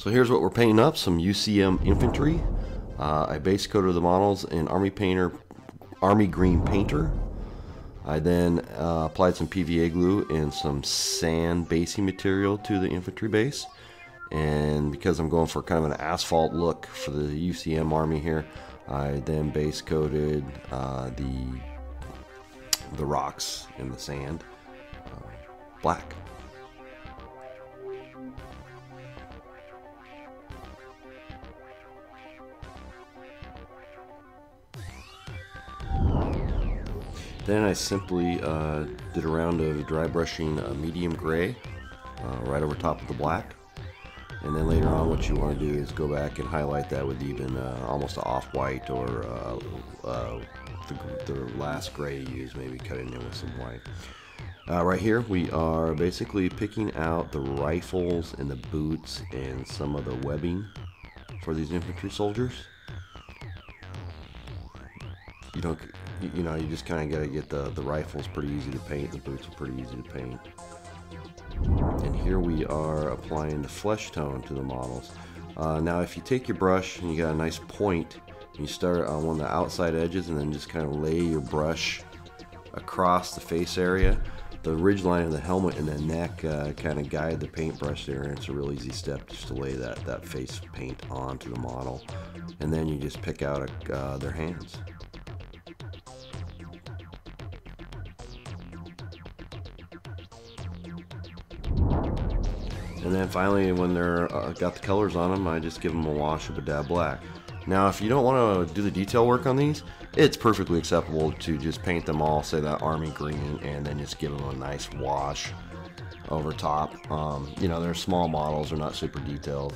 So here's what we're painting up, some UCM Infantry. I base coated the models in Army Green Painter. I then applied some PVA glue and some sand basing material to the infantry base. And because I'm going for kind of an asphalt look for the UCM Army here, I then base coated the rocks and the sand black. Then I simply did a round of dry brushing medium gray right over top of the black. And then later on what you want to do is go back and highlight that with even almost an off-white or the last gray you use, maybe cut it in with some white. Right here we are basically picking out the rifles and the boots and some of the webbing for these infantry soldiers. You just kind of got to get the rifles pretty easy to paint, the boots are pretty easy to paint. And here we are applying the flesh tone to the models. Now if you take your brush and you got a nice point, you start on one of the outside edges and then just kind of lay your brush across the face area. The ridge line of the helmet and the neck kind of guide the paintbrush there, and it's a real easy step just to lay that face paint onto the model. And then you just pick out their hands. And then finally, when they're got the colors on them, I just give them a wash of a dab black. Now, if you don't want to do the detail work on these, it's perfectly acceptable to just paint them all, say that army green, and then just give them a nice wash over top. They're small models, they're not super detailed,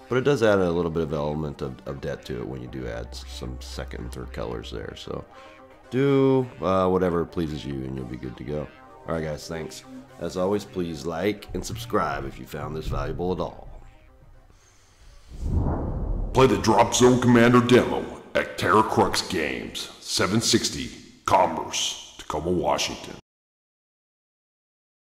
but it does add a little bit of element of depth to it when you do add some second and third colors there. So do whatever pleases you and you'll be good to go. Alright guys, thanks. As always, please like and subscribe if you found this valuable at all. Play the Dropzone Commander demo at Terra Crux Games, 760 Commerce, Tacoma, Washington.